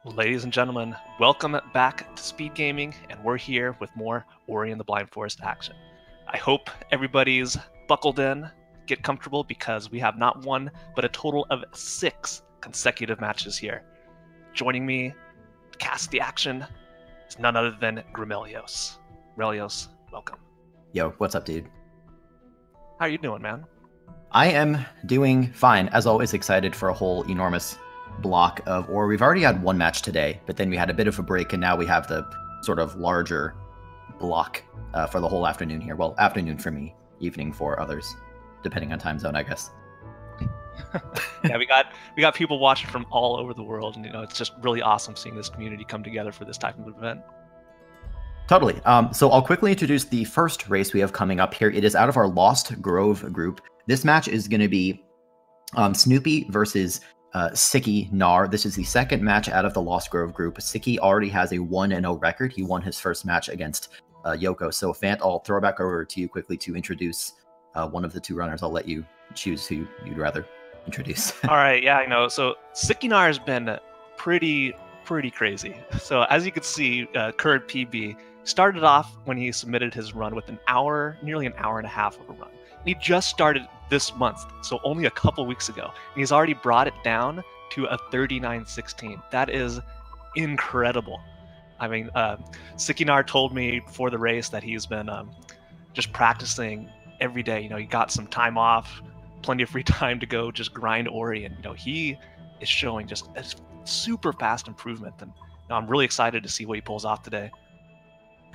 Ladies and gentlemen, welcome back to Speed Gaming, and we're here with more Ori and the Blind Forest action. I hope everybody's buckled in, get comfortable, because we have not one, but a total of 6 consecutive matches here. Joining me to cast the action is none other than Grimelios. Relios, welcome. Yo, what's up, dude? How are you doing, man? I am doing fine. As always, excited for a whole enormous block of Ori. We've already had one match today, but then we had a bit of a break, and now we have the sort of larger block for the whole afternoon here. Well, afternoon for me, evening for others, depending on time zone, I guess. Yeah, we got people watching from all over the world, and it's just really awesome seeing this community come together for this type of event. Totally. So I'll quickly introduce the first race we have coming up here. It is out of our Lost Grove group. This match is going to be Snoopy versus Sickynar. This is the second match out of the Lost Grove group. Sicky already has a 1-0 record. He won his first match against Yoko. So, Fant, I'll throw it back over to you quickly to introduce one of the two runners. I'll let you choose who you'd rather introduce. All right, yeah, so Sickynar has been pretty crazy. So, as you can see, current PB started off when he submitted his run with nearly an hour and a half of a run. And he just started this month, so only a couple weeks ago. And he's already brought it down to a 39.16. That is incredible. I mean, Sickynar told me before the race that he's been just practicing every day. He got some time off, plenty of free time to go just grind Ori, and he is showing just a super fast improvement. And I'm really excited to see what he pulls off today.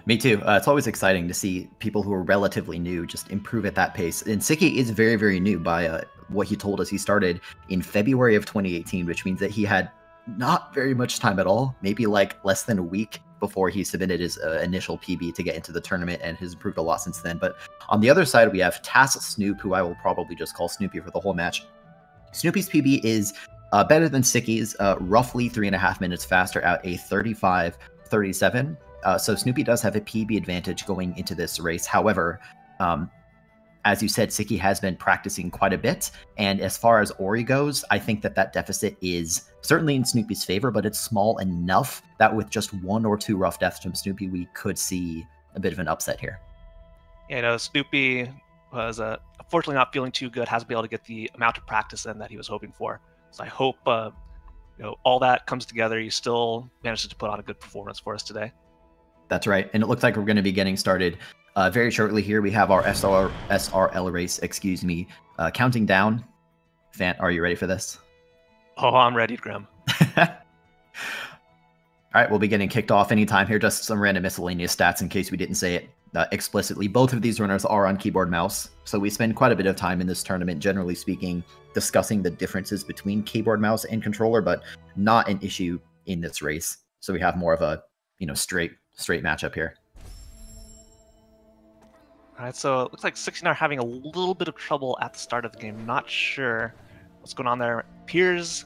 Me too. It's always exciting to see people who are relatively new just improve at that pace. And Sicky is very, very new by what he told us. He started in February of 2018, which means that he had not very much time at all, maybe like less than a week before he submitted his initial PB to get into the tournament, and has improved a lot since then. But on the other side, we have Tass Snoop, who I will probably just call Snoopy for the whole match. Snoopy's PB is better than Sicky's, roughly 3.5 minutes faster at a 35.37. So Snoopy does have a PB advantage going into this race. However, as you said, Sicky has been practicing quite a bit. And as far as Ori goes, I think that deficit is certainly in Snoopy's favor, but it's small enough that with just 1 or 2 rough deaths from Snoopy, we could see a bit of an upset here. Yeah, Snoopy was unfortunately not feeling too good, hasn't been able to get the amount of practice in that he was hoping for. So I hope all that comes together. He still manages to put on a good performance for us today. That's right. And it looks like we're going to be getting started very shortly here. We have our SRL race, counting down. Fant, are you ready for this? Oh, I'm ready, Grim. All right, we'll be getting kicked off anytime here. Just some random miscellaneous stats in case we didn't say it explicitly. Both of these runners are on keyboard mouse. So we spend quite a bit of time in this tournament, generally speaking, discussing the differences between keyboard mouse and controller, but not an issue in this race. So we have more of a, straight matchup here. All right, so it looks like Sickynar having a little bit of trouble at the start of the game. Not sure what's going on there. Piers,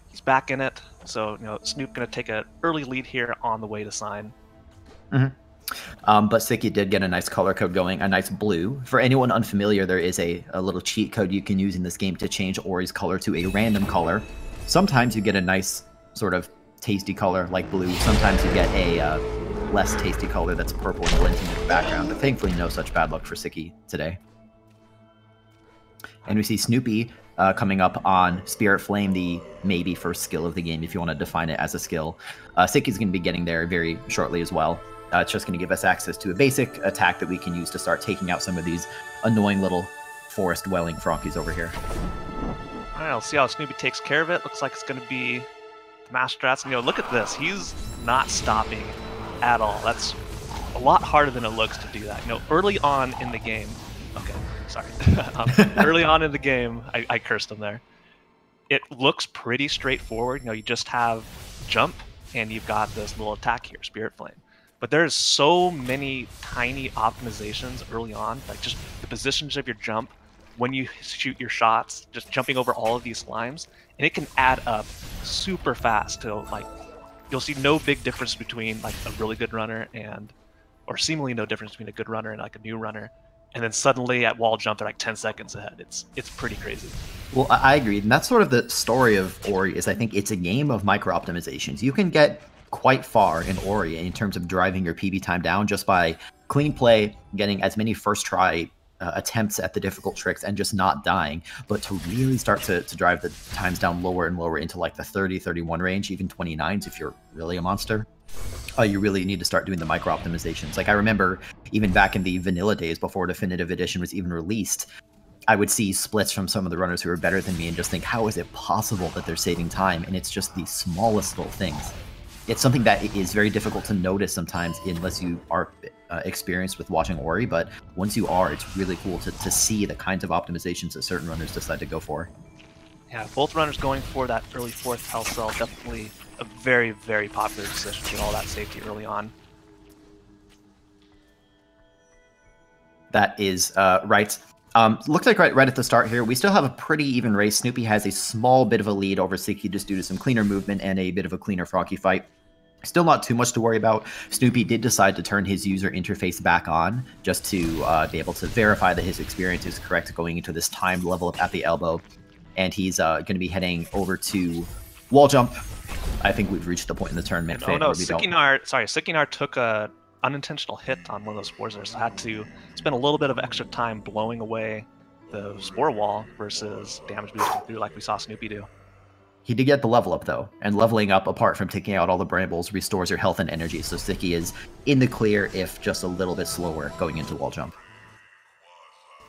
he's back in it. So, Snoop going to take an early lead here on the way to sign. Mm-hmm. But Sicky did get a nice color code going, a nice blue. For anyone unfamiliar, there is a little cheat code you can use in this game to change Ori's color to a random color. Sometimes you get a nice sort of tasty color like blue. Sometimes you get a less tasty color that's purple and blends into the background, but thankfully no such bad luck for Sicky today. And we see Snoopy coming up on Spirit Flame, the maybe first skill of the game if you want to define it as a skill. Sicky's going to be getting there very shortly as well. It's just going to give us access to a basic attack that we can use to start taking out some of these annoying little forest-dwelling Frankies over here. All right, I'll see how Snoopy takes care of it. Looks like it's going to be the Master Strats. And look at this. He's not stopping at all. That's a lot harder than it looks to do that. Early on in the game, okay, sorry. Early on in the game, I cursed him there. It looks pretty straightforward. You just have jump, and you've got this little attack here, Spirit Flame. But there's so many tiny optimizations early on, like just the positions of your jump, when you shoot your shots, just jumping over all of these slimes, and it can add up super fast to you'll see no big difference between a really good runner or seemingly no difference between a good runner and a new runner. and then suddenly at wall jump they're like 10 seconds ahead. It's pretty crazy. Well, I agree. And that's sort of the story of Ori is I think it's a game of micro-optimizations. You can get quite far in Ori in terms of driving your PB time down just by clean play, getting as many first try attempts at the difficult tricks and just not dying. But to really start to drive the times down lower and lower into like the 30, 31 range, even 29s if you're really a monster, you really need to start doing the micro optimizations. Like I remember even back in the vanilla days before Definitive Edition was even released, I would see splits from some of the runners who were better than me and just think, how is it possible that they're saving time? And it's just the smallest little things. It's something that is very difficult to notice sometimes unless you are experienced with watching Ori, but once you are, it's really cool to see the kinds of optimizations that certain runners decide to go for. Yeah, both runners going for that early 4th health cell, definitely a very, very popular decision to get all that safety early on. That is right. Looks like right at the start here, we still have a pretty even race. Snoopy has a small bit of a lead over Sicky just due to some cleaner movement and a bit of a cleaner Froggy fight. Still not too much to worry about. Snoopy did decide to turn his user interface back on just to be able to verify that his experience is correct going into this timed level up at the elbow. And he's going to be heading over to wall jump. I think we've reached the point in the tournament. Oh no, Sickynar took a unintentional hit on one of those spores there, so had to spend a little bit of extra time blowing away the spore wall versus damage boosting through like we saw Snoopy do. He did get the level up though, and leveling up apart from taking out all the brambles restores your health and energy, so Sicky is in the clear if just a little bit slower going into wall jump.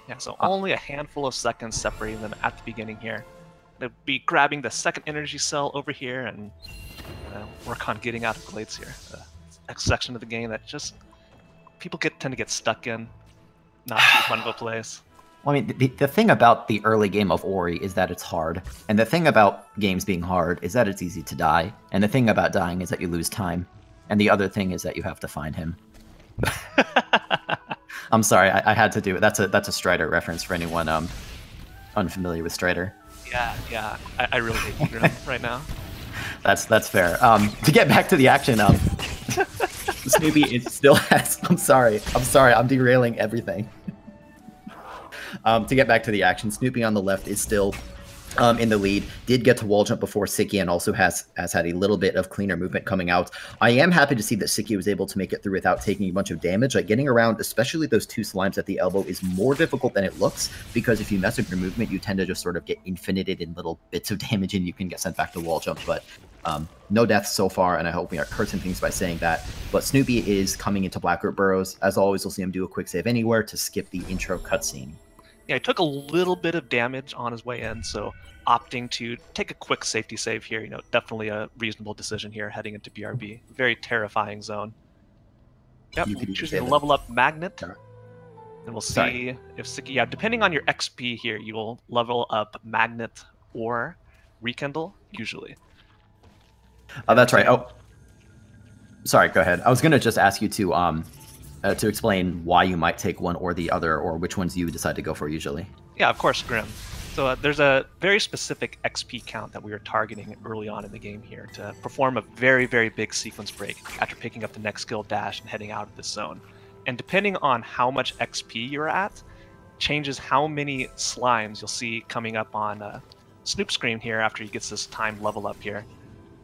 Yeah, so only a handful of seconds separating them at the beginning here. They'll be grabbing the second energy cell over here and work on getting out of glades here. Next section of the game that just people tend to get stuck in, not too fun of a place. Well, I mean, the thing about the early game of Ori is that it's hard, and the thing about games being hard is that it's easy to die, and the thing about dying is that you lose time, and the other thing is that you have to find him. I'm sorry, I had to do it. That's a Strider reference for anyone unfamiliar with Strider. Yeah, I really hate you right now. That's fair. To get back to the action, Snoopy it still has. I'm sorry. I'm derailing everything. To get back to the action, Snoopy on the left is still in the lead. Did get to wall jump before Sicky and also has had a little bit of cleaner movement coming out. I am happy to see that Sicky was able to make it through without taking a bunch of damage. Like getting around, especially those two slimes at the elbow, is more difficult than it looks because if you mess with your movement, you tend to just sort of get infinited in little bits of damage and you can get sent back to wall jump. But no deaths so far, and I hope we aren't cursing things by saying that. But Snoopy is coming into Blackroot Burrows. As always, we'll see him do a quick save anywhere to skip the intro cutscene. Yeah, he took a little bit of damage on his way in, so opting to take a quick safety save here, definitely a reasonable decision here heading into BRB. Very terrifying zone. Yep, choosing to level up Magnet. And we'll see if Sicky, depending on your XP here, you will level up Magnet or Rekindle, usually. Oh, that's right. Oh, sorry, go ahead. I was going to just ask you to explain why you might take one or the other, or which ones you decide to go for usually. Yeah, of course, Grim. So there's a very specific XP count that we were targeting early on in the game here to perform a very, very big sequence break after picking up the next skill dash and heading out of this zone. And depending on how much XP you're at, changes how many slimes you'll see coming up on Snoop's screen here after he gets this timed level up here.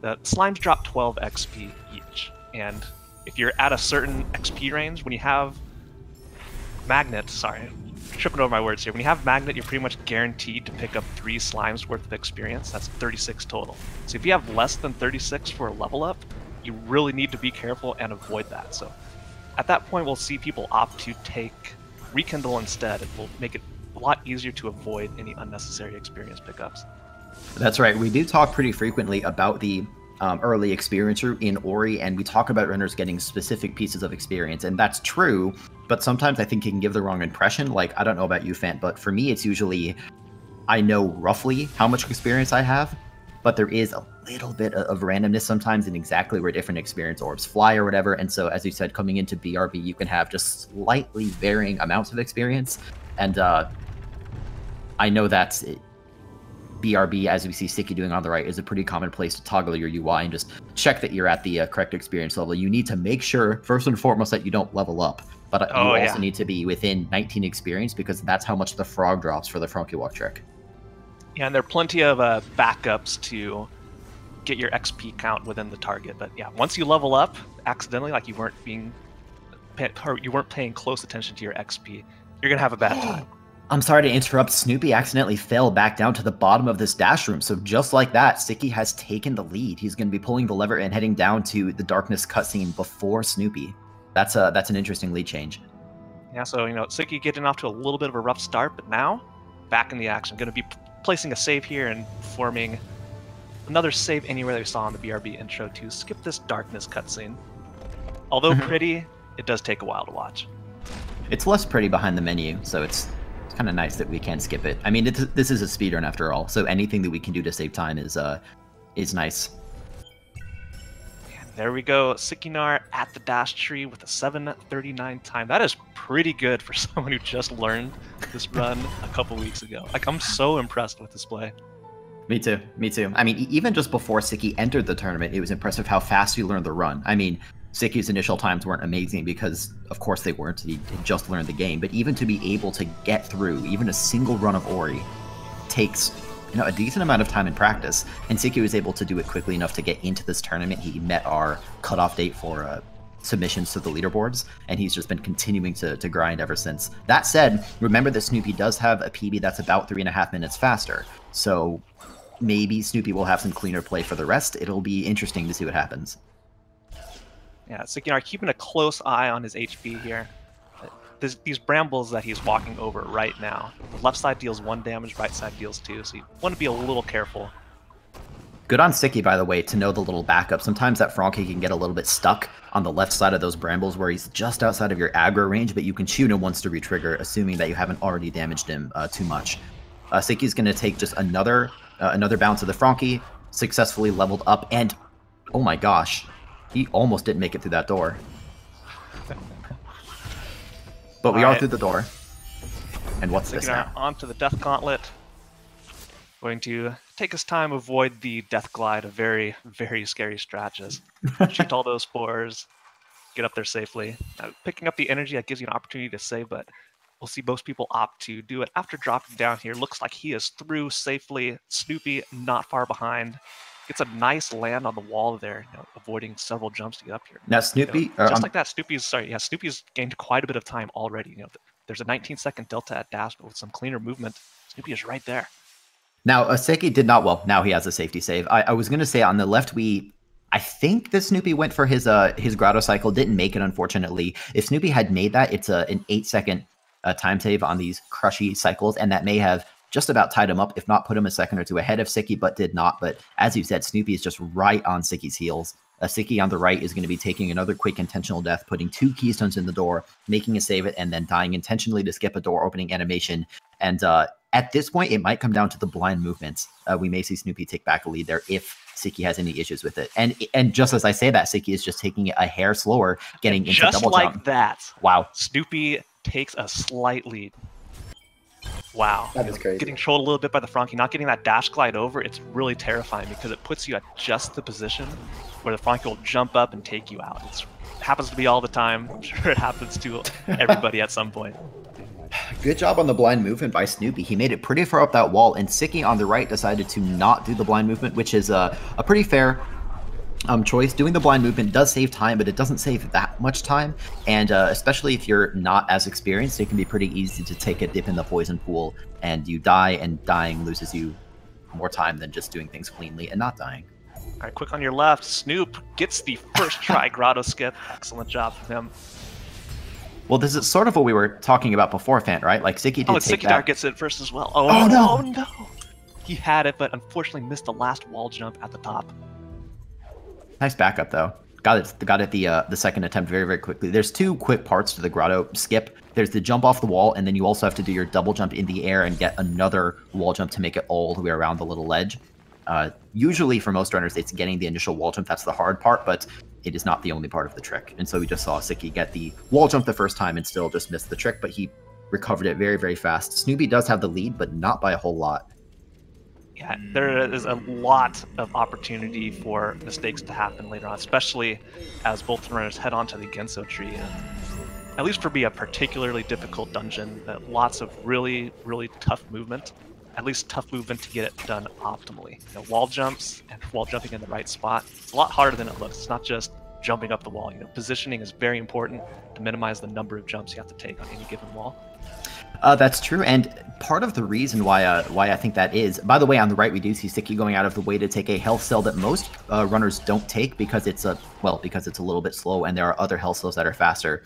The slimes drop 12 XP each, and if you're at a certain XP range, when you have Magnet, sorry, tripping over my words here. When you have Magnet, you're pretty much guaranteed to pick up 3 slimes worth of experience. That's 36 total. So if you have less than 36 for a level up, you really need to be careful and avoid that. So at that point, we'll see people opt to take Rekindle instead. It will make it a lot easier to avoid any unnecessary experience pickups. That's right. We do talk pretty frequently about the early experience route in Ori, and we talk about runners getting specific pieces of experience, and that's true, but sometimes I think it can give the wrong impression. Like, I don't know about you, Fant, but for me, it's usually, I know roughly how much experience I have, but there is a little bit of randomness sometimes in exactly where different experience orbs fly or whatever, and so, as you said, coming into BRB, you can have just slightly varying amounts of experience, and I know that's BRB, as we see Sticky doing on the right, is a pretty common place to toggle your UI and just check that you're at the correct experience level. You need to make sure, first and foremost, that you don't level up, but you also need to be within 19 experience, because that's how much the frog drops for the Frankie Walk trick. Yeah, and there are plenty of backups to get your XP count within the target. But yeah, once you level up accidentally, like you weren't paying close attention to your XP, you're gonna have a bad time. I'm sorry to interrupt. Snoopy accidentally fell back down to the bottom of this dash room. So just like that, Sticky has taken the lead. He's going to be pulling the lever and heading down to the darkness cutscene before Snoopy. That's an interesting lead change. Yeah, so Sticky getting off to a little bit of a rough start, but now back in the action. Going to be placing a save here and forming another save anywhere that we saw in the BRB intro to skip this darkness cutscene. Although pretty, it does take a while to watch. It's less pretty behind the menu, so it's kind of nice that we can skip it. I mean, this is a speedrun after all, so anything that we can do to save time is nice. And there we go, Sickynar at the dash tree with a 7:39 time. That is pretty good for someone who just learned this run a couple weeks ago. Like, I'm so impressed with this play. Me too. I mean, even just before Sicky entered the tournament, it was impressive how fast he learned the run. I mean, Sicky's initial times weren't amazing because, of course, they weren't. He just learned the game. But even to be able to get through even a single run of Ori takes a decent amount of time in practice. And Sicky was able to do it quickly enough to get into this tournament. He met our cutoff date for submissions to the leaderboards, and he's just been continuing to grind ever since. That said, remember that Snoopy does have a PB that's about 3.5 minutes faster. So maybe Snoopy will have some cleaner play for the rest. It'll be interesting to see what happens. Yeah, Sickynar keeping a close eye on his HP here. These brambles that he's walking over right now. The left side deals 1 damage, right side deals 2, so you want to be a little careful. Good on Sicky, by the way, to know the little backup. Sometimes that Frankie can get a little bit stuck on the left side of those brambles where he's just outside of your aggro range, but you can shoot him once to retrigger, assuming that you haven't already damaged him too much. Sicky's going to take just another bounce of the Frankie, successfully leveled up, and oh my gosh, he almost didn't make it through that door. But we are through the door. And what's this now? Onto the Death Gauntlet. Going to take his time, avoid the Death Glide, a very, very scary stretches. Shoot all those spores, get up there safely. Picking up the energy, that gives you an opportunity to save, but we'll see most people opt to do it after dropping down here. Looks like he is through safely. Snoopy not far behind. Gets a nice land on the wall there, avoiding several jumps to get up here. Now Snoopy, just like that, Snoopy's gained quite a bit of time already. There's a 19-second delta at dash, but with some cleaner movement, Snoopy is right there. Now Seki did not, well, now he has a safety save. I was gonna say on the left, I think that Snoopy went for his grotto cycle, didn't make it, unfortunately. If Snoopy had made that, it's an 8-second time save on these crushy cycles, and that may have just about tied him up, if not put him a second or two ahead of Sicky, but did not. But as you said, Snoopy is just right on Sicky's heels. Sicky on the right is going to be taking another quick intentional death, putting 2 keystones in the door, making a save it, and then dying intentionally to skip a door opening animation. And at this point, it might come down to the blind movements. We may see Snoopy take back a lead there if Sicky has any issues with it. And just as I say that, Sicky is just taking it a hair slower, getting into double jump. Just like that. Wow. Snoopy takes a slight lead. Wow. That is crazy. Getting trolled a little bit by the Frankie, not getting that dash glide over, it's really terrifying because it puts you at just the position where the Frankie will jump up and take you out. It happens to be all the time. I'm sure it happens to everybody at some point. Good job on the blind movement by Snoopy. He made it pretty far up that wall, and Sicky on the right decided to not do the blind movement, which is a pretty fair choice. Doing the blind movement does save time, but it doesn't save that much time, and especially if you're not as experienced, it can be pretty easy to take a dip in the poison pool and you die, and dying loses you more time than just doing things cleanly and not dying. All right, quick on your left. Snoop gets the first try grotto skip. Excellent job from him. Well, this is sort of what we were talking about before, Fant, right? Like Sicky did take that. Sickynar gets it first as well. Oh no! Oh no! He had it, but unfortunately missed the last wall jump at the top. Nice backup though. Got it the second attempt very, very quickly. There's 2 quick parts to the grotto skip. There's the jump off the wall, and then you also have to do your double jump in the air and get another wall jump to make it all the way around the little ledge. Usually for most runners, it's getting the initial wall jump. That's the hard part, but it is not the only part of the trick. And so we just saw Sicky get the wall jump the first time and still just missed the trick, but he recovered it very, very fast. Snoopy does have the lead, but not by a whole lot. Yeah, there is a lot of opportunity for mistakes to happen later on, especially as both runners head onto the Genso tree. And at least for me, a particularly difficult dungeon, lots of really, really tough movement. At least tough movement to get it done optimally. You know, wall jumps and wall jumping in the right spot. It's a lot harder than it looks. It's not just jumping up the wall. You know, positioning is very important to minimize the number of jumps you have to take on any given wall. That's true, and part of the reason why I think that is, by the way, on the right we do see Sicky going out of the way to take a health cell that most runners don't take because it's a little bit slow, and there are other health cells that are faster.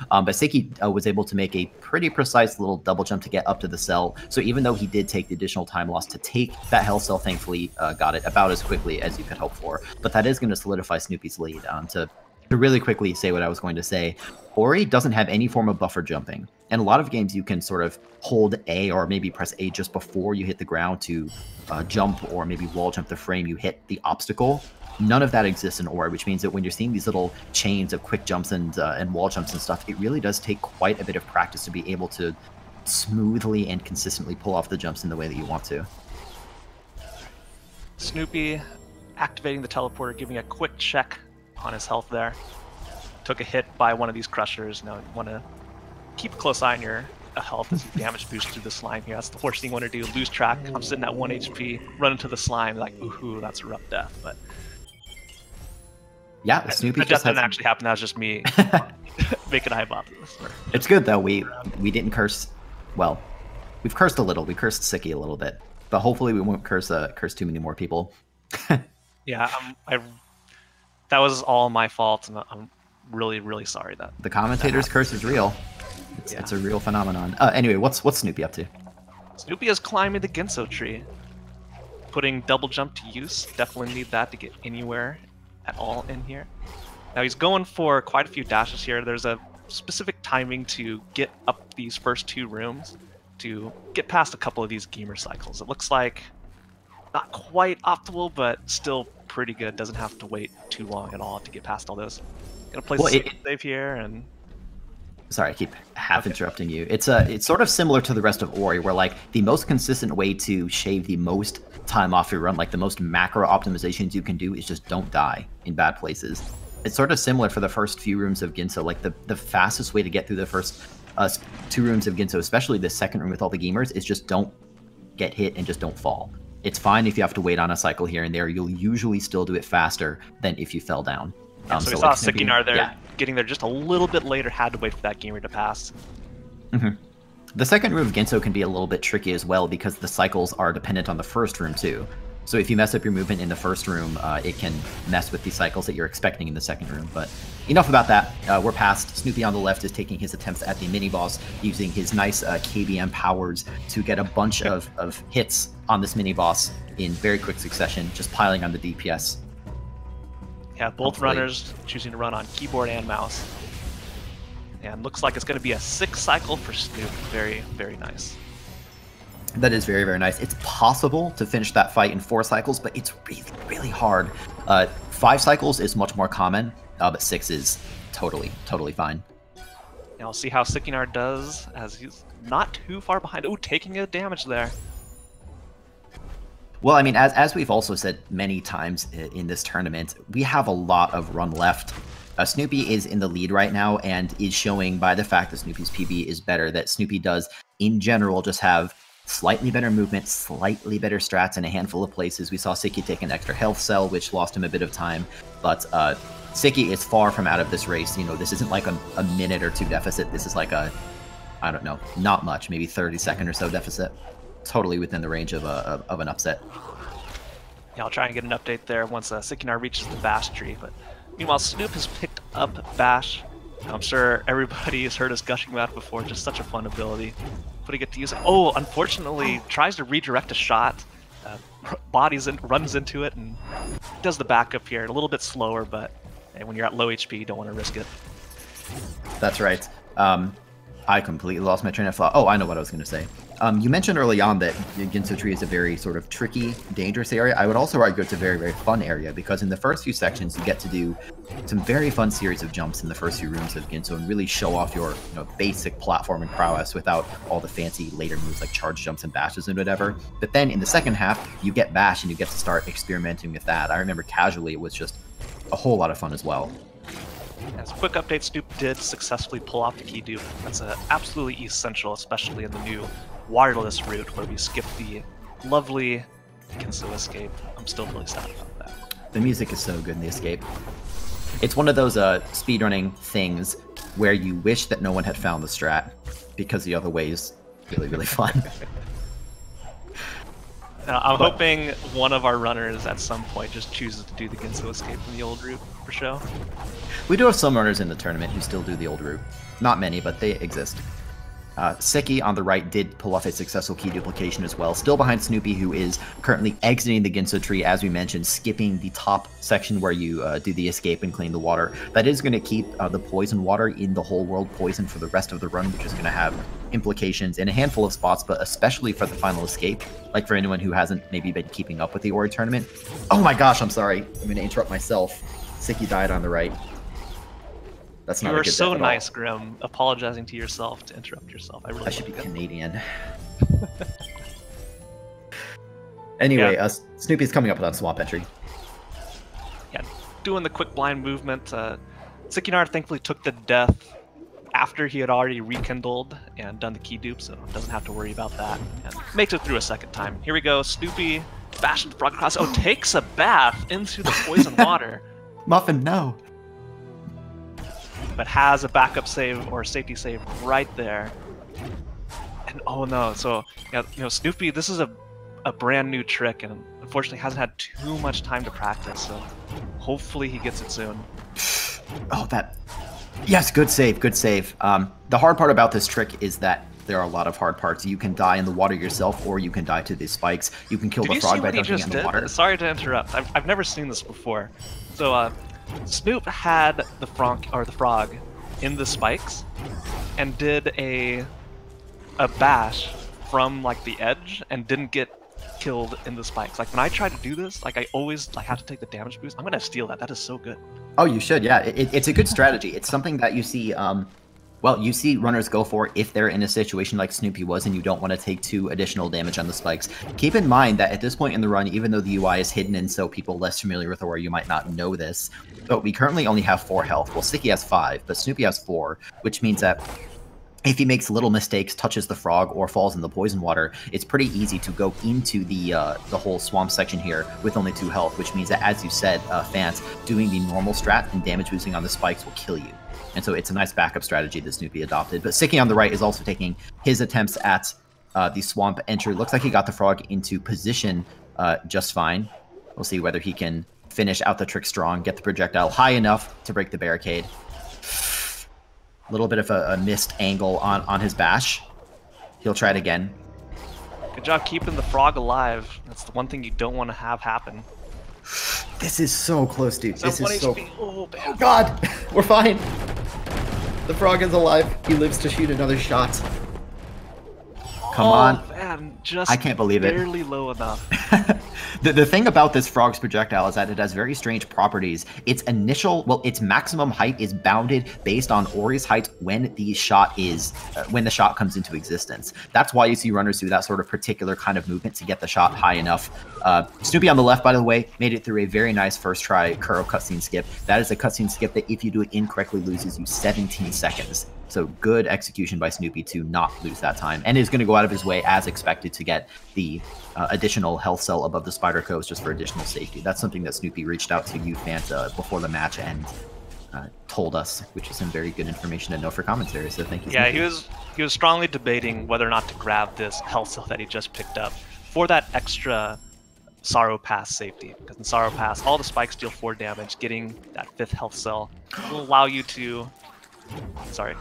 But Sicky was able to make a pretty precise little double jump to get up to the cell. So even though he did take the additional time loss to take that health cell, thankfully got it about as quickly as you could hope for. But that is going to solidify Snoopy's lead. To really quickly say what I was going to say, Ori doesn't have any form of buffer jumping. In a lot of games, you can sort of hold A or maybe press A just before you hit the ground to jump or maybe wall jump the frame you hit the obstacle. None of that exists in Ori, which means that when you're seeing these little chains of quick jumps and wall jumps and stuff, it really does take quite a bit of practice to be able to smoothly and consistently pull off the jumps in the way that you want to. Snoopy activating the teleporter, giving a quick check on his health there. Took a hit by one of these crushers. Now you want to keep a close eye on your health as you damage boost through the slime here. That's the worst thing you want to do. Lose track. I'm sitting at 1 HP, run into the slime, like, ooh, that's a rough death. But yeah, Snoopy just didn't actually happen. That was just me making hypothesis. It's good though. We didn't curse. Well, we've cursed a little. We cursed Sicky a little bit, but hopefully we won't curse too many more people. Yeah, that was all my fault, and I'm really, really sorry that the commentator's curse is real. It's a real phenomenon. Anyway, what's Snoopy up to? Snoopy is climbing the Genso tree, putting double jump to use. Definitely need that to get anywhere at all in here. Now he's going for quite a few dashes here. There's a specific timing to get up these first 2 rooms to get past a couple of these gamer cycles. It looks like not quite optimal, but still pretty good. Doesn't have to wait too long at all to get past all those. Gonna place a save here and. Sorry, I keep interrupting you. It's sort of similar to the rest of Ori, where like the most consistent way to shave the most time off your run, like the most macro optimizations you can do, is just don't die in bad places. It's sort of similar for the first few rooms of Ginso. Like the fastest way to get through the first 2 rooms of Ginso, especially the second room with all the gamers, is just don't get hit and just don't fall. It's fine if you have to wait on a cycle here and there. You'll usually still do it faster than if you fell down. So we saw Sickynar there, getting there just a little bit later, had to wait for that gamer to pass. Mm-hmm. The second room of Ginso can be a little bit tricky as well because the cycles are dependent on the first room too. So if you mess up your movement in the first room, it can mess with the cycles that you're expecting in the second room. But enough about that. We're past. Snoopy on the left is taking his attempts at the mini-boss, using his nice KBM powers to get a bunch of hits on this mini-boss in very quick succession, just piling on the DPS. Yeah, both runners choosing to run on keyboard and mouse. And looks like it's going to be a 6 cycle for Snoop. Very, very nice. That is very, very nice. It's possible to finish that fight in 4 cycles, but it's really, really hard. 5 cycles is much more common, but 6 is totally fine. Now we'll see how Sickynar does, as he's not too far behind. Ooh, taking a damage there. Well, I mean, as we've also said many times in this tournament, we have a lot of run left. Snoopy is in the lead right now and is showing by the fact that Snoopy's PB is better, that Snoopy does, in general, just have slightly better movement, slightly better strats in a handful of places. We saw Sicky take an extra health cell, which lost him a bit of time, but Sicky is far from out of this race. You know, this isn't like a minute or 2 deficit. This is like a, I don't know, not much, maybe 30-second or so deficit. Totally within the range of an upset. Yeah, I'll try and get an update there once Sickynar reaches the Bash tree. But meanwhile, Snoop has picked up Bash. I'm sure everybody has heard us gushing about it before. Just such a fun ability. Putting it to use. Oh, unfortunately, tries to redirect a shot. Runs into it and does the backup here. A little bit slower, but when you're at low HP, you don't want to risk it. That's right. I completely lost my train of thought. Oh, I know what I was going to say. You mentioned early on that Ginso Tree is a very sort of tricky, dangerous area. I would also argue it's a very, very fun area because in the first few sections, you get to do some very fun series of jumps in the first few rooms of Ginso and really show off your basic platforming prowess without all the fancy later moves like charge jumps and bashes and whatever. But then in the second half, you get bash and you get to start experimenting with that. I remember casually it was just a whole lot of fun as well. As a quick update, Snoop did successfully pull off the key dupe. That's absolutely essential, especially in the new waterless route where we skip the lovely Ginso escape. I'm still really sad about that. The music is so good in the escape. It's one of those speedrunning things where you wish that no one had found the strat because the other way is really, really fun. I'm hoping one of our runners at some point just chooses to do the Ginso escape in the old route for show. We do have some runners in the tournament who still do the old route. Not many, but they exist. Sicky on the right did pull off a successful key duplication as well, still behind Snoopy, who is currently exiting the Ginso tree, as we mentioned, skipping the top section where you do the escape and clean the water. That is going to keep the poison water in the whole world poison for the rest of the run, which is going to have implications in a handful of spots, but especially for the final escape, like for anyone who hasn't maybe been keeping up with the Ori tournament. Oh my gosh, I'm sorry. I'm going to interrupt myself. Sicky died on the right. That's not you a were good so death at nice, all. Grim, apologizing to yourself to interrupt yourself. I should be like it. Canadian. Anyway, Yeah. Snoopy's coming up with that swamp entry. Yeah, doing the quick blind movement. Sickynar thankfully took the death after he had already rekindled and done the key dupe, so doesn't have to worry about that. And makes it through a second time. Here we go, Snoopy bashing the frog across. Oh, takes a bath into the poison water. Muffin, no. But has a backup save or safety save right there. And oh no, so yeah, Snoopy, this is a brand new trick and unfortunately hasn't had too much time to practice, so hopefully he gets it soon. Oh, yes, good save, good save. The hard part about this trick is that there are a lot of hard parts. You can die in the water yourself, or you can die to these spikes. You can kill the frog by dunking it in the water. Sorry to interrupt. I've never seen this before. So Snoop had the frog in the spikes and did a bash from like the edge and didn't get killed in the spikes. Like when I try to do this, like I always have to take the damage boost. I'm gonna steal that. That is so good. Oh, you should. Yeah, it's a good strategy. It's something that you see. Well, you see runners go for if they're in a situation like Snoopy was and you don't want to take 2 additional damage on the spikes. Keep in mind that at this point in the run, even though the UI is hidden and so people less familiar with Ori, you might not know this, but we currently only have 4 health. Well, Sicky has 5, but Snoopy has 4, which means that if he makes little mistakes, touches the frog, or falls in the poison water, it's pretty easy to go into the whole swamp section here with only 2 health, which means that, as you said, fans, doing the normal strat and damage boosting on the spikes will kill you. And so it's a nice backup strategy that Snoopy adopted. But Sicky on the right is also taking his attempts at the swamp entry. Looks like he got the frog into position just fine. We'll see whether he can finish out the trick strong, get the projectile high enough to break the barricade. A little bit of a missed angle on his bash. He'll try it again. Good job keeping the frog alive. That's the one thing you don't want to have happen. This is so close, dude. This is so... Oh, oh, God! We're fine! The frog is alive. He lives to shoot another shot. Come on. Man, just I can't believe it. barely low enough. The thing about this frog's projectile is that it has very strange properties. Its maximum height is bounded based on Ori's height when the shot comes into existence. That's why you see runners do that sort of particular kind of movement to get the shot high enough. Snoopy on the left, by the way, made it through a very nice first try Kuro cutscene skip. That is a cutscene skip that if you do it incorrectly loses you 17 seconds. So good execution by Snoopy to not lose that time, and is going to go out of his way as expected to get the additional health cell above the spider coast just for additional safety. That's something that Snoopy reached out to you fans before the match and told us, which is some very good information to know for commentary. So thank you. Yeah, Snoopy. he was strongly debating whether or not to grab this health cell that he just picked up for that extra Sorrow Pass safety, because in Sorrow Pass all the spikes deal 4 damage. Getting that 5th health cell will allow you to... Sorry.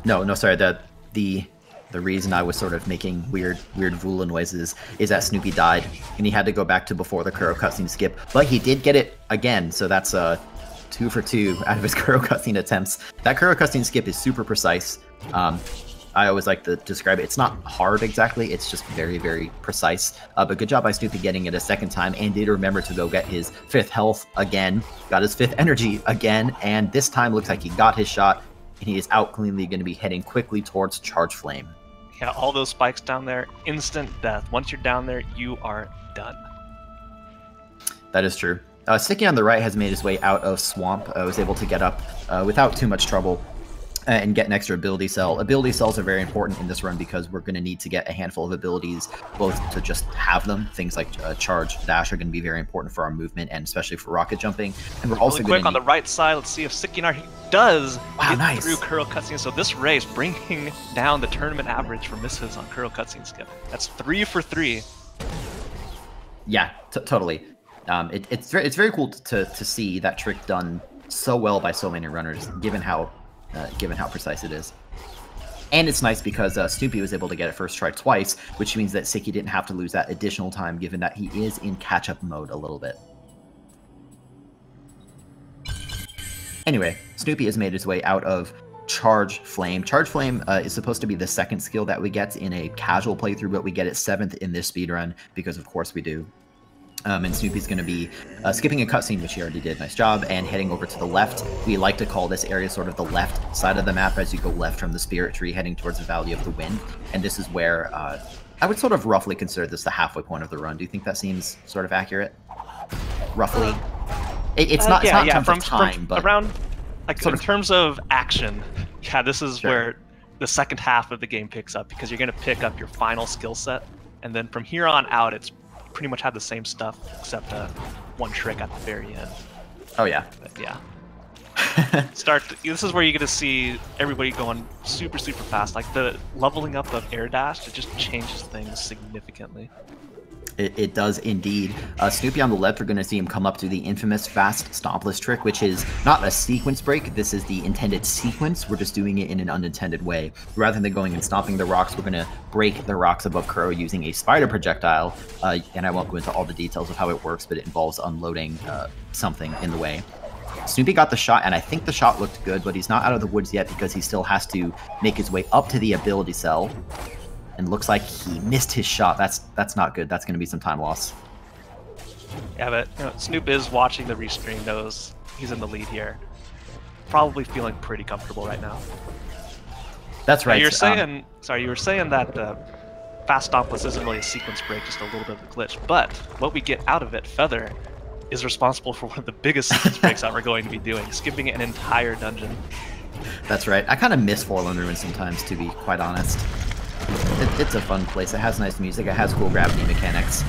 No, sorry. The reason I was sort of making weird Vula noises is that Snoopy died, and he had to go back to before the Kuro cutscene skip. But he did get it again, so that's 2 for 2 out of his Kuro cutscene attempts. That Kuro cutscene skip is super precise. I always like to describe it. It's not hard exactly. It's just very, very precise. But good job by Snoopy getting it a second time, and did remember to go get his 5th health again. Got his 5th energy again, and this time looks like he got his shot, and he is out cleanly, going to be heading quickly towards Charge Flame. Yeah, all those spikes down there, instant death. Once you're down there, you are done. That is true. Sticky on the right has made his way out of Swamp. Was able to get up without too much trouble. And get an extra ability cell. Ability cells are very important in this run because we're going to need to get a handful of abilities, both to just have them. Things like charge, dash are going to be very important for our movement and especially for rocket jumping. And we're also quick on the right side. Let's see if Sickynar does get through Kuro cutscene. So this race bringing down the tournament average for misses on Kuro cutscene skip. That's 3 for 3. Yeah, totally. It's very cool to see that trick done so well by so many runners, given how precise it is. And it's nice because Snoopy was able to get it first try twice, which means that Sicky didn't have to lose that additional time, given that he is in catch-up mode a little bit. Anyway, Snoopy has made his way out of Charge Flame. Charge Flame is supposed to be the second skill that we get in a casual playthrough, but we get it 7th in this speedrun, because of course we do. And Snoopy's going to be skipping a cutscene, which he already did, nice job, and heading over to the left. We like to call this area sort of the left side of the map as you go left from the Spirit Tree, heading towards the Valley of the Wind. And this is where I would sort of roughly consider this the halfway point of the run. Do you think that seems sort of accurate? Roughly? It's not in terms of time, but around, like, in terms of action, yeah, this is where the second half of the game picks up, because you're going to pick up your final skill set, and then from here on out, it's pretty much had the same stuff except one trick at the very end. Oh yeah. But yeah. This is where you're gonna see everybody going super fast. Like the leveling up of air dash, it just changes things significantly. It does indeed. Snoopy on the left, we're going to see him come up to the infamous fast stompless trick, which is not a sequence break. This is the intended sequence. We're just doing it in an unintended way. Rather than going and stomping the rocks, we're going to break the rocks above Kuro using a spider projectile. And I won't go into all the details of how it works, but it involves unloading something in the way. Snoopy got the shot, and I think the shot looked good, but he's not out of the woods yet because he still has to make his way up to the ability cell. And looks like he missed his shot. That's not good. That's going to be some time loss. Yeah, but Snoop is watching the restream, knows he's in the lead here. Probably feeling pretty comfortable right now. That's right. You're saying, you were saying that fast stompless isn't really a sequence break, just a little bit of a glitch. But what we get out of it, Feather, is responsible for one of the biggest sequence breaks that we're going to be doing, skipping an entire dungeon. That's right. I kind of miss Forlorn Ruin sometimes, to be quite honest. It's a fun place. It has nice music. It has cool gravity mechanics.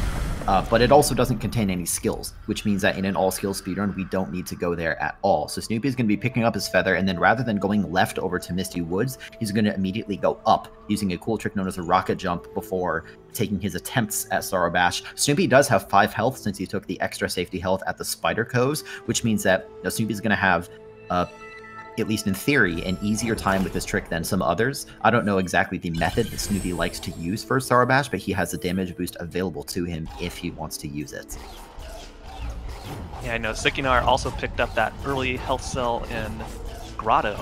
But it also doesn't contain any skills, which means that in an all-skill speedrun, we don't need to go there at all. So Snoopy is going to be picking up his Feather, and then rather than going left over to Misty Woods, he's going to immediately go up, using a cool trick known as a rocket jump before taking his attempts at Sorrow Bash. Snoopy does have 5 health since he took the extra safety health at the Spider Coves, which means that Snoopy is going to have at least in theory, an easier time with this trick than some others. I don't know exactly the method that Snoopy likes to use for Sorrow Bash, but he has a damage boost available to him if he wants to use it. Yeah, I know. Sickynar also picked up that early health cell in Grotto,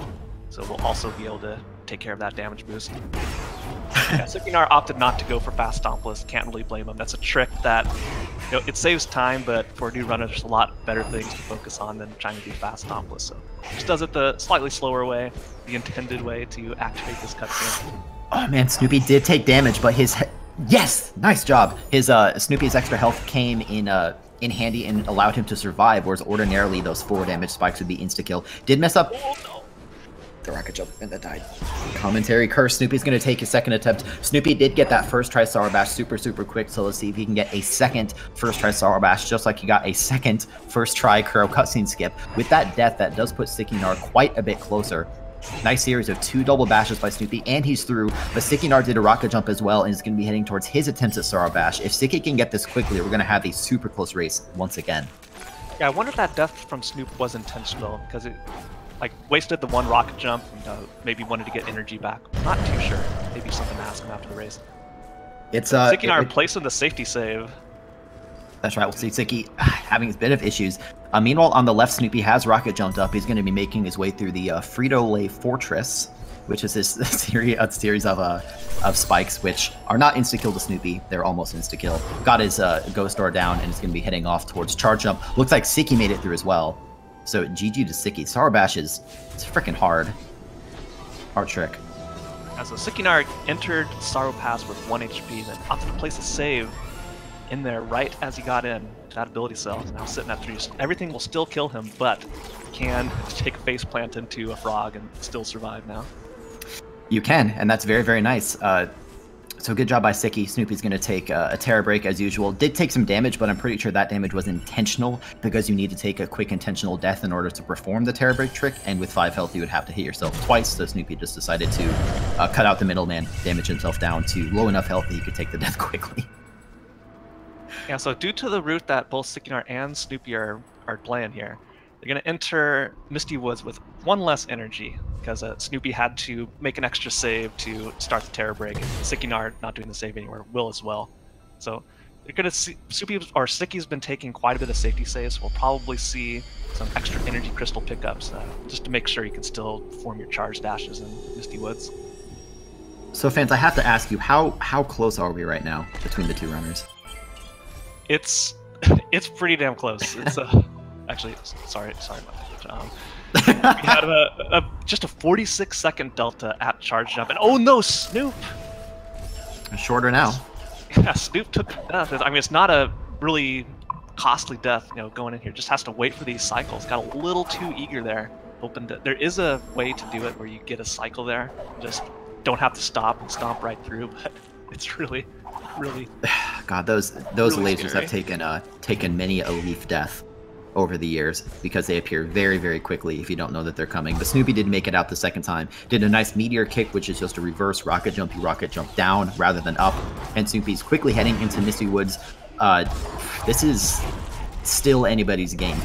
so we'll also be able to take care of that damage boost. Yeah, Sickynar opted not to go for fast stompless. Can't really blame him. That's a trick that, it saves time, but for a new runner, there's a lot better things to focus on than trying to do fast stompless. So just does it the slightly slower way, the intended way to activate this cutscene. Oh man, Snoopy did take damage, but his yes, nice job. His Snoopy's extra health came in handy and allowed him to survive, whereas ordinarily those 4 damage spikes would be insta kill. Did mess up. Oh, no. The rocket jump and that died. Commentary curse. Snoopy's going to take his second attempt. Snoopy did get that first try Sorrow Bash super quick, so let's see if he can get a second first try Sorrow Bash, just like he got a second first try Kuro cutscene skip. With that death, that does put Sickynar quite a bit closer. Nice series of 2 double bashes by Snoopy, and he's through, but Sickynar did a rocket jump as well, and is going to be heading towards his attempts at Sorrow Bash. If Sicky can get this quickly, we're going to have a super close race once again. Yeah, I wonder if that death from Snoop was intentional, because it wasted the 1 rocket jump and maybe wanted to get energy back. I'm not too sure. Maybe something to ask him after the race. It's Sickynar placing the safety save. That's right. We'll see Sicky having a bit of issues. Meanwhile, on the left, Snoopy has rocket jumped up. He's going to be making his way through the Frito-Lay Fortress, which is this series of spikes, which are not insta-kill to Snoopy. They're almost insta-kill. Got his Ghost Door down, and is going to be heading off towards Charge Jump. Looks like Sicky made it through as well. So GG to Sicky. Sour Bash it's freaking hard. Hard trick. So Sickynar entered Sorrow Pass with 1 HP, then opted to place a save in there right as he got in. That ability cell is now sitting at 3. Everything will still kill him, but can take a face plant into a frog and still survive now. You can, and that's very, very nice. So good job by Sicky. Snoopy's going to take a Terror Break as usual. Did take some damage, but I'm pretty sure that damage was intentional because you need to take a quick intentional death in order to perform the Terror Break trick, and with 5 health you would have to hit yourself twice, so Snoopy just decided to cut out the middleman, damage himself down to low enough health that he could take the death quickly. Yeah, so due to the route that both Sickynar and Snoopy are playing here, they're going to enter Misty Woods with 1 less energy, because Snoopy had to make an extra save to start the Terror Break, and Sickynar not doing the save anywhere will as well. So you're going to see Sicky's been taking quite a bit of safety saves, so we'll probably see some extra energy crystal pickups just to make sure you can still perform your charge dashes in Misty Woods. So fans, I have to ask you, how close are we right now between the 2 runners? It's pretty damn close. It's actually sorry about that. We had just a 46-second delta at charge jump, and oh no, Snoop! Shorter now. Yeah, Snoop took death. I mean, it's not a really costly death, going in here. Just has to wait for these cycles. Got a little too eager there. There is a way to do it where you get a cycle there. Just don't have to stop and stomp right through, but it's really. God, those really lasers scary. have taken many a leaf death over the years because they appear very, very quickly if you don't know that they're coming. But Snoopy did make it out the second time. Did a nice meteor kick, which is just a reverse rocket jump. You rocket jump down rather than up. And Snoopy's quickly heading into Misty Woods. This is still anybody's game.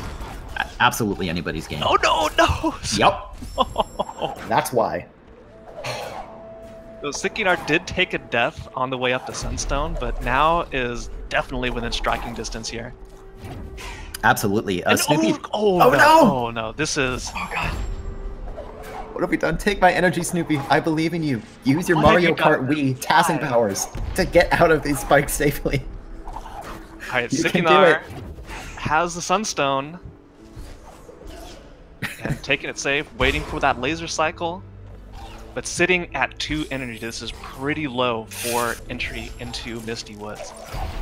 Absolutely anybody's game. Oh no! Yep. That's why. So Sickynar did take a death on the way up to Sunstone, but now is definitely within striking distance here. Absolutely. Snoopy. Oh no! Oh no! This is. Oh god. What have we done? Take my energy, Snoopy. I believe in you. Use your What have Mario you done? Kart Wii tassing powers to get out of these spikes safely. Alright, You can do Sickynar it. has the Sunstone. And taking it safe, waiting for that laser cycle. But sitting at 2 energy, this is pretty low for entry into Misty Woods.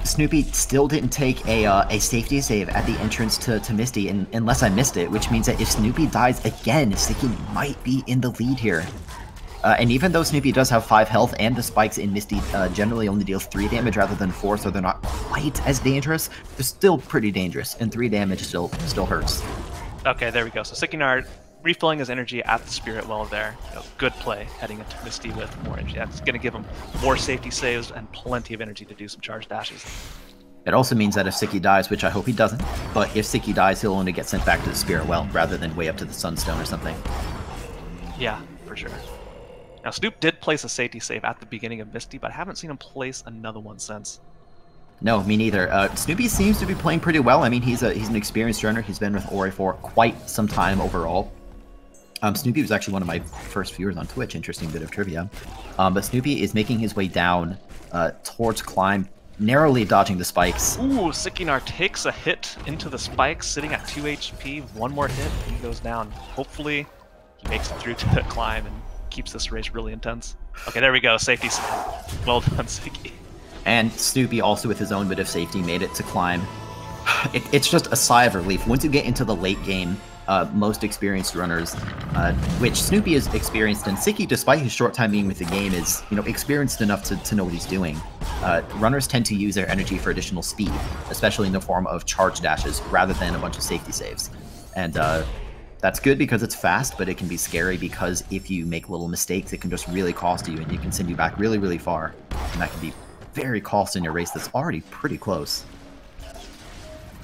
Snoopy still didn't take a safety save at the entrance to Misty, unless I missed it, which means that if Snoopy dies again, Sticky might be in the lead here. And even though Snoopy does have 5 health and the spikes in Misty generally only deals 3 damage rather than 4, so they're not quite as dangerous, they're still pretty dangerous, and 3 damage still hurts. Okay, there we go. So Sickynar refilling his energy at the Spirit Well there. Good play heading into Misty with more energy. That's going to give him more safety saves and plenty of energy to do some charge dashes. It also means that if Sicky dies, which I hope he doesn't, but if Sicky dies, he'll only get sent back to the Spirit Well rather than way up to the Sunstone or something. Yeah, for sure. Now Snoop did place a safety save at the beginning of Misty, but I haven't seen him place another one since. No, me neither. Snoopy seems to be playing pretty well. I mean, he's an experienced runner. He's been with Ori for quite some time overall. Snoopy was actually one of my first viewers on Twitch. Interesting bit of trivia. But Snoopy is making his way down towards Climb, narrowly dodging the spikes. Ooh, Sickynar takes a hit into the spikes, sitting at 2 HP. 1 more hit, and he goes down. Hopefully, he makes it through to the Climb and keeps this race really intense. Okay, there we go. Safety save. Well done, Sicky. And Snoopy, also with his own bit of safety, made it to Climb. It's just a sigh of relief. Once you get into the late game, most experienced runners, which Snoopy is experienced, and Sicky, despite his short time being with the game, is experienced enough to know what he's doing. Runners tend to use their energy for additional speed, especially in the form of charge dashes, rather than a bunch of safety saves. And that's good because it's fast, but it can be scary because if you make little mistakes, it can just really cost you, and you can send you back really, really far. And that can be very costly in a race that's already pretty close.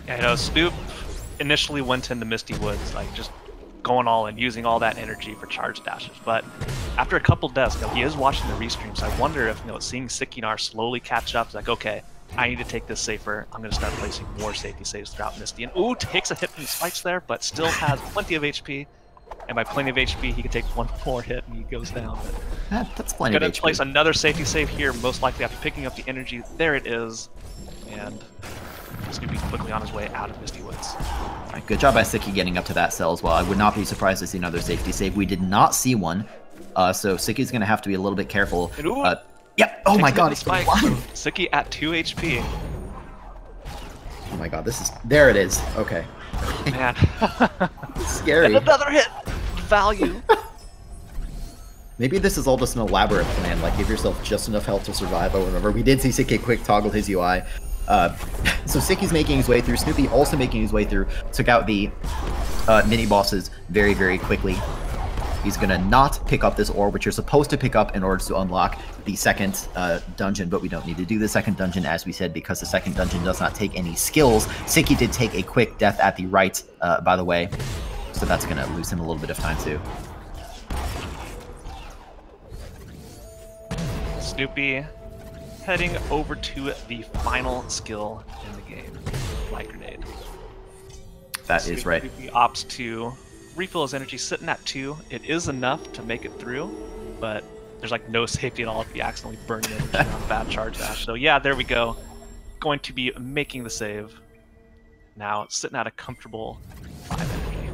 Yeah, Snoop initially went into Misty Woods, like just going all in, using all that energy for charge dashes. But after a couple deaths, he is watching the restream, so I wonder if seeing Sickynar slowly catch up, it's like, okay, I need to take this safer. I'm going to start placing more safety saves throughout Misty. And ooh, takes a hit from the spikes there, but still has plenty of HP. And by plenty of HP, he can take one more hit and he goes down. That's plenty of HP. Going to place another safety save here, most likely after picking up the energy. There it is. And he's going to be quickly on his way out of Misty Woods. All right, good job by Sicky getting up to that cell as well. I would not be surprised to see another safety save. We did not see one, so Sicky's going to have to be a little bit careful. Yeah. Oh my God, it's spike. Sicky at 2 HP. Oh my God, this is... There it is. Okay. Man. Scary. And another hit. Value. Maybe this is all just an elaborate plan, like give yourself just enough health to survive. But remember, we did see Sicky quick toggle his UI. So Sicky's making his way through. Snoopy also making his way through. Took out the mini bosses very, very quickly. He's gonna not pick up this ore, which you're supposed to pick up in order to unlock the second dungeon, but we don't need to do the second dungeon, as we said, because the second dungeon does not take any skills. Sicky did take a quick death at the right, by the way, so that's gonna lose him a little bit of time too. Snoopy heading over to the final skill in the game, Light Grenade. That is right. Snoopy opts to refill his energy, sitting at 2. It is enough to make it through, but there's like no safety at all if you accidentally burn your energy on bad charge dash. So yeah, there we go. Going to be making the save. Now sitting at a comfortable 5 energy.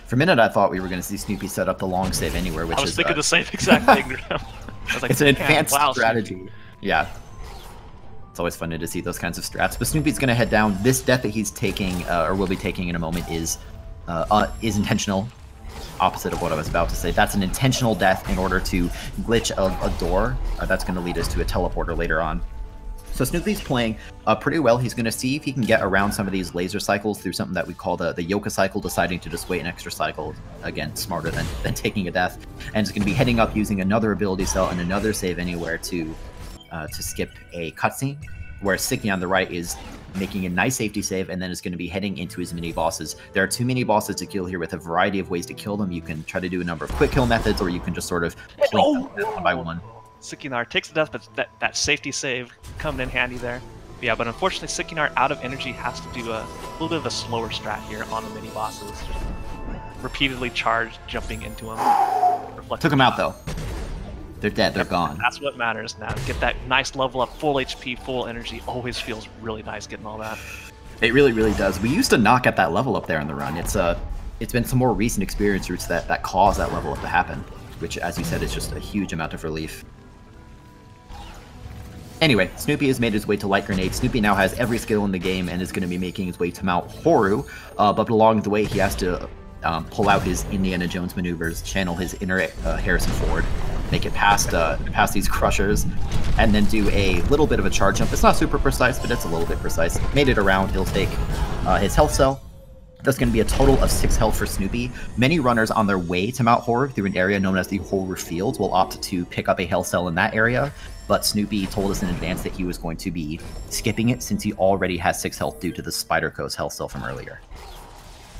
For a minute, I thought we were going to see Snoopy set up the long save anywhere, which is... I was thinking the same exact thing. I was like, it's an advanced strategy. Snoopy. Yeah. It's always fun to see those kinds of strats. But Snoopy's going to head down. This death that he's taking, or will be taking in a moment, is intentional. Opposite of what I was about to say. That's an intentional death in order to glitch a door. That's going to lead us to a teleporter later on. So Snoopy's playing pretty well. He's going to see if he can get around some of these laser cycles through something that we call the Yoka cycle, deciding to just wait an extra cycle. Again, smarter than taking a death. And it's going to be heading up using another ability cell and another save anywhere to skip a cutscene, where Sicky on the right is making a nice safety save, and then is going to be heading into his mini bosses. There are 2 mini bosses to kill here with a variety of ways to kill them. You can try to do a number of quick kill methods, or you can just sort of play them one by one. Sickynar takes the death, but that safety save coming in handy there. Yeah, but unfortunately, Sickynar out of energy has to do a little bit of a slower strat here on the mini bosses. Just repeatedly charged, jumping into them. Took him out though. They're dead. They're gone. That's what matters now. Get that nice level up, full HP, full energy. Always feels really nice getting all that. It really, really does. We used to not get that level up there in the run. It's been some more recent experience routes that cause that level up to happen, which, as you said, is just a huge amount of relief. Anyway, Snoopy has made his way to Light Grenade. Snoopy now has every skill in the game and is going to be making his way to Mount Horu, but along the way he has to pull out his Indiana Jones maneuvers, channel his inner Harrison Ford, make it past these crushers, and then do a little bit of a charge jump. It's not super precise, but it's a little bit precise. Made it around. He'll take his health cell. That's going to be a total of 6 health for Snoopy. Many runners on their way to Mount Horu through an area known as the Horu Fields will opt to pick up a health cell in that area, but Snoopy told us in advance that he was going to be skipping it since he already has 6 health due to the Spider Co's health cell from earlier.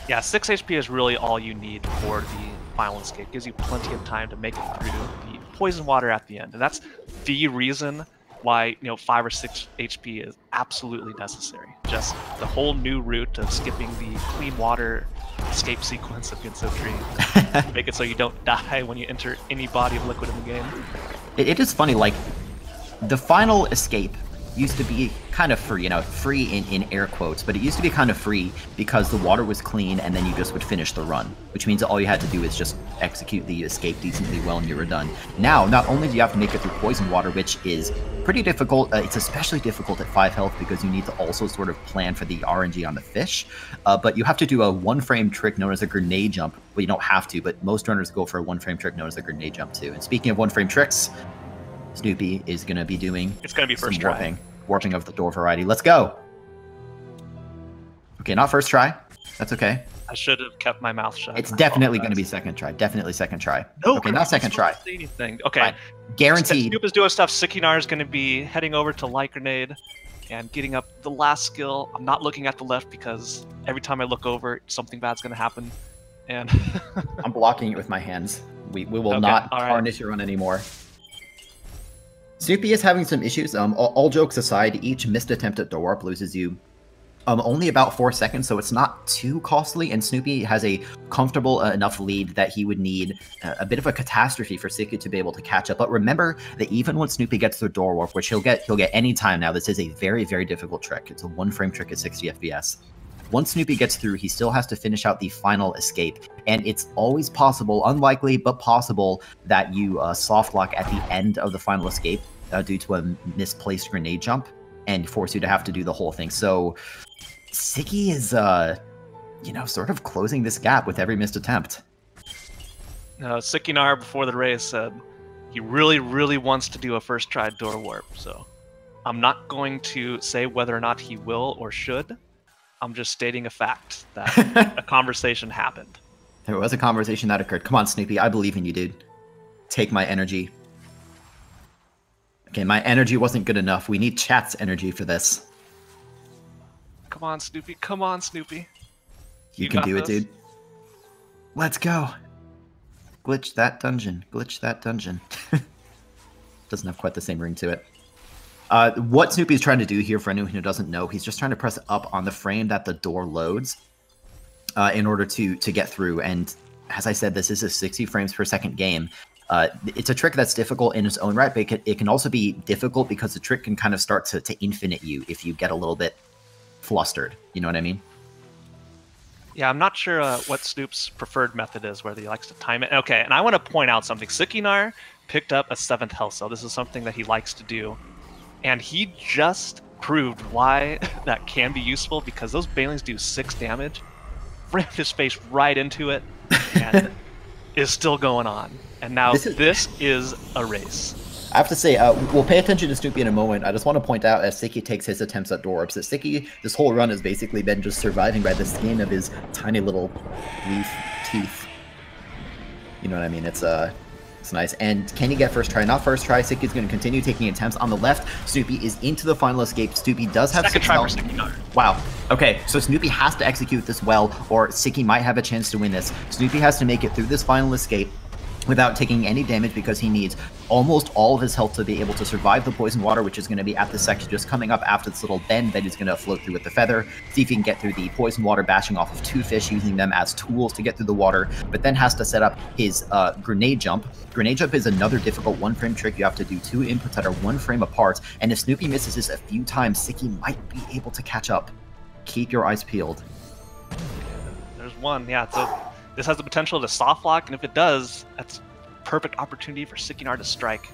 Yeah, 6 HP is really all you need for the final escape. Gives you plenty of time to make it through the poison water at the end, and that's the reason why 5 or 6 HP is absolutely necessary. Just the whole new route of skipping the clean water escape sequence of Ginso Tree. Make it so you don't die when you enter any body of liquid in the game. It is funny, like, the final escape used to be kind of free, free in air quotes, but it used to be kind of free because the water was clean and then you just would finish the run, which means that all you had to do is just execute the escape decently well and you were done. Now, not only do you have to make it through poison water, which is pretty difficult, it's especially difficult at 5 health because you need to also sort of plan for the RNG on the fish, but you have to do a 1-frame trick known as a grenade jump. Well, you don't have to, but most runners go for a 1-frame trick known as a grenade jump too. And speaking of 1-frame tricks, Snoopy is going to be doing first try. Warping of the door variety. Let's go. Okay, not first try. That's okay. I should have kept my mouth shut. It's definitely going to be second try. Definitely second try. No, okay, not second try. Say anything. Okay. Fine. Guaranteed. Snoop is doing stuff. Sickynar is going to be heading over to Light Grenade and getting up the last skill. I'm not looking at the left because every time I look over, something bad's going to happen. And I'm blocking it with my hands. We will not tarnish your run anymore. Snoopy is having some issues. All jokes aside, each missed attempt at door warp loses you only about 4 seconds, so it's not too costly, and Snoopy has a comfortable enough lead that he would need a bit of a catastrophe for Siku to be able to catch up. But remember that even when Snoopy gets through door warp, which he'll get any time now, this is a very, very difficult trick. It's a 1-frame trick at 60 FPS. Once Snoopy gets through, he still has to finish out the final escape, and it's always possible, unlikely, but possible, that you soft lock at the end of the final escape due to a misplaced grenade jump, and force you to have to do the whole thing. So Sicky is, sort of closing this gap with every missed attempt. Sickynar before the race said he really, really wants to do a first try door warp. So I'm not going to say whether or not he will or should. I'm just stating a fact that a conversation happened. There was a conversation that occurred. Come on, Snoopy. I believe in you, dude. Take my energy. Okay, my energy wasn't good enough. We need chat's energy for this. Come on, Snoopy. Come on, Snoopy. You can do it, dude. Let's go. Glitch that dungeon. Glitch that dungeon. Doesn't have quite the same ring to it. What Snoopy's trying to do here, for anyone who doesn't know, he's just trying to press up on the frame that the door loads in order to get through. And as I said, this is a 60 frames per second game. It's a trick that's difficult in its own right, but it can also be difficult because the trick can kind of start to infinite you if you get a little bit flustered. You know what I mean? Yeah, I'm not sure what Snoop's preferred method is, whether he likes to time it. Okay, and I want to point out something. Sickynar picked up a 7th health cell. This is something that he likes to do. And he just proved why that can be useful, because those Banelings do 6 damage, rammed his face right into it, and is still going on. And now this is a race. I have to say, we'll pay attention to Snoopy in a moment. I just want to point out, as Sicky takes his attempts at door warps, that Sicky, this whole run has basically been just surviving by the skin of his tiny little leaf teeth. You know what I mean? It's nice. And can he get first try? Not first try. Sicky's going to continue taking attempts. On the left, Snoopy is into the final escape. Snoopy does have second try for Sickynar. Wow. Okay, so Snoopy has to execute this well, or Sicky might have a chance to win this. Snoopy has to make it through this final escape without taking any damage, because he needs almost all of his health to be able to survive the poison water, which is going to be at the section just coming up after this little bend that he's going to float through with the feather. See if he can get through the poison water, bashing off of 2 fish, using them as tools to get through the water, but then has to set up his grenade jump. Grenade jump is another difficult 1-frame trick. You have to do 2 inputs that are 1 frame apart, and if Snoopy misses this a few times, Sicky might be able to catch up. Keep your eyes peeled. There's one, yeah. So this has the potential to soft lock, and if it does, that's perfect opportunity for Sickynar to strike.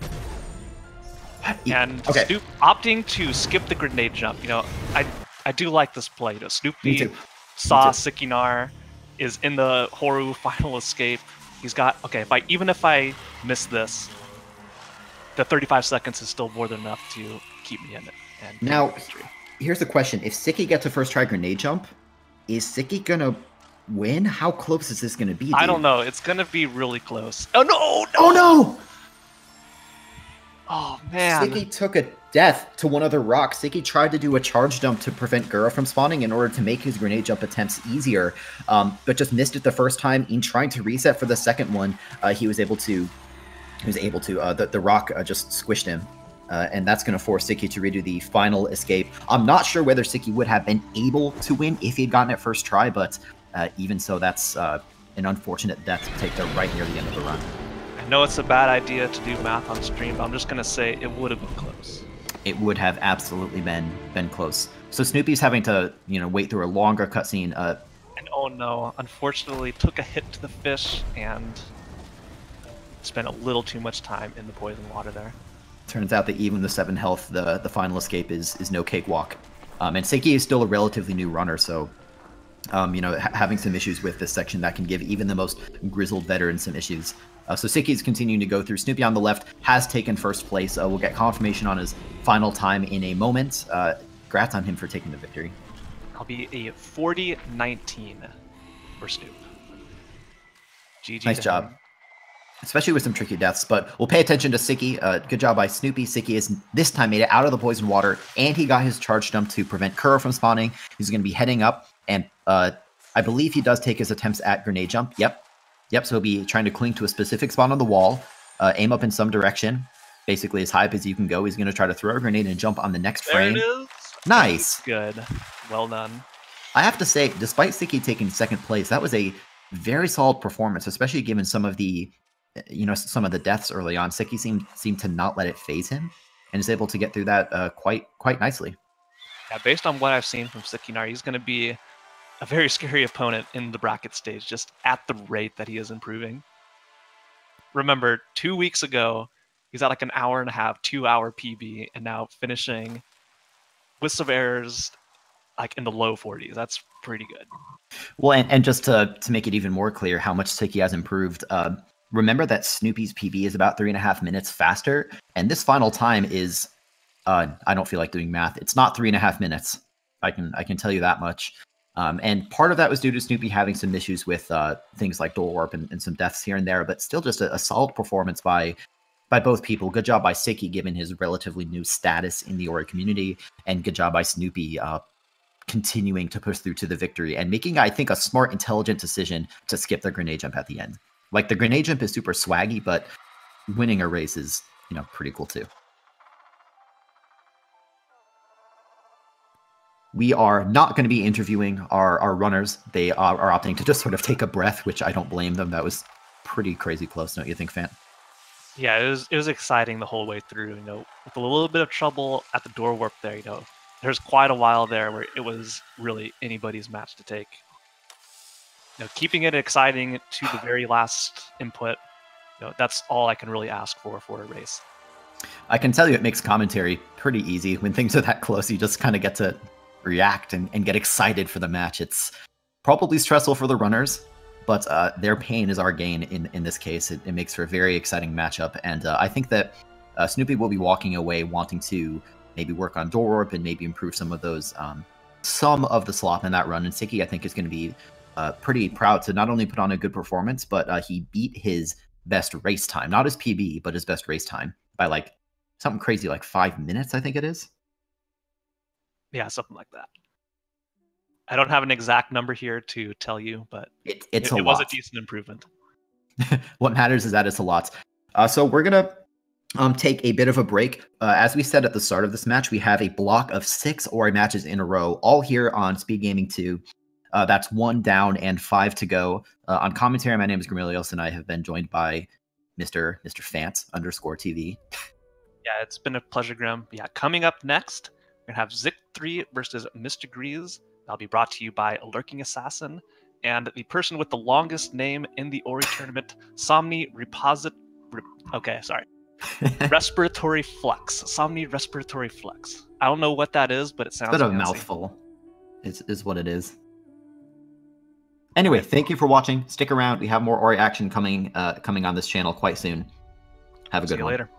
And okay. Snoop opting to skip the grenade jump. You know, I do like this play. You know, Snoopy saw Sickynar is in the Horu final escape. He's got, okay, even if I miss this, the 35 seconds is still more than enough to keep me in it. And now, here's the question. If Sicky gets a first try grenade jump, is Sicky gonna win? How close is this going to be, dude? I don't know. It's going to be really close. Oh, no! Oh, no! Oh, man. Sicky took a death to one of the rocks. Sicky tried to do a charge dump to prevent Gura from spawning in order to make his grenade jump attempts easier, but just missed it the first time. In trying to reset for the second one, he was able to... the rock just squished him. And that's going to force Sicky to redo the final escape. I'm not sure whether Sicky would have been able to win if he had gotten it first try, but even so, that's an unfortunate death to take there right near the end of the run. I know it's a bad idea to do math on stream, but I'm just going to say it would have been close. It would have absolutely been close. So Snoopy's having to, wait through a longer cutscene. And oh no, unfortunately took a hit to the fish and spent a little too much time in the poison water there. Turns out that even with 7 health, the final escape is no cakewalk. And Sicky is still a relatively new runner, so having some issues with this section that can give even the most grizzled veteran some issues. So Sicky is continuing to go through. Snoopy on the left has taken first place. We'll get confirmation on his final time in a moment. Congrats on him for taking the victory. I'll be a 40-19 for Snoop. GG. Nice job. Especially with some tricky deaths, but we'll pay attention to Sicky. Good job by Snoopy. Sicky has this time made it out of the poison water, and he got his charge jump to prevent Kuro from spawning. He's going to be heading up, and I believe he does take his attempts at grenade jump. Yep, so he'll be trying to cling to a specific spot on the wall, aim up in some direction, basically as high up as you can go. He's going to try to throw a grenade and jump on the next There frame. it is. Nice. Good. Well done. I have to say, despite Sicky taking second place, that was a very solid performance, especially given some of the, some of the deaths early on. Sicky seemed to not let it phase him, and is able to get through that quite nicely. Yeah, based on what I've seen from Sickynar, he's going to be a very scary opponent in the bracket stage, just at the rate that he is improving. Remember, 2 weeks ago, he's at like an hour and a half, 2-hour PB, and now finishing with some errors like in the low 40s. That's pretty good. Well, and just to make it even more clear how much Sicky has improved, remember that Snoopy's PB is about 3.5 minutes faster, and this final time is, I don't feel like doing math. It's not 3.5 minutes. I can tell you that much. And part of that was due to Snoopy having some issues with things like Door Warp and some deaths here and there, but still just a solid performance by both people. Good job by Sicky, given his relatively new status in the Ori community, and good job by Snoopy continuing to push through to the victory and making, I think, a smart, intelligent decision to skip the grenade jump at the end. Like, the grenade jump is super swaggy, but winning a race is, pretty cool too. We are not going to be interviewing our runners. They are opting to just sort of take a breath, which I don't blame them. That was pretty crazy close, don't you think, Fan? Yeah, it was exciting the whole way through. With a little bit of trouble at the Door Warp there, there's quite a while there where it was really anybody's match to take. Keeping it exciting to the very last input, that's all I can really ask for a race. I can tell you it makes commentary pretty easy. When things are that close, you just kind of get to react and get excited for the match. It's probably stressful for the runners, but their pain is our gain in this case. It makes for a very exciting matchup, and I think that Snoopy will be walking away wanting to maybe work on Door Warp and maybe improve some of those, some of the slop in that run. And Sicky, I think, is going to be pretty proud to not only put on a good performance, but he beat his best race time, not his PB, but his best race time by like something crazy, like 5 minutes, I think it is. Yeah, something like that. I don't have an exact number here to tell you, but it was a decent improvement. What matters is that it's a lot. So we're going to take a bit of a break. As we said at the start of this match, we have a block of 6 Ori matches in a row, all here on Speed Gaming 2. That's 1 down and 5 to go. On commentary, my name is Gramilios, and I have been joined by Mr. Fant_TV. Yeah, it's been a pleasure, Graham. Yeah, coming up next, we're going to have Zik3 versus Mr. Grease. That'll be brought to you by a Lurking Assassin and the person with the longest name in the Ori tournament, Somni Respiratory Flux. Somni Respiratory Flux. I don't know what that is, but it sounds It's a bit of a mouthful. Is what it is. Anyway, thank you for watching. Stick around. We have more Ori action coming on this channel quite soon. Have a good one. See you later.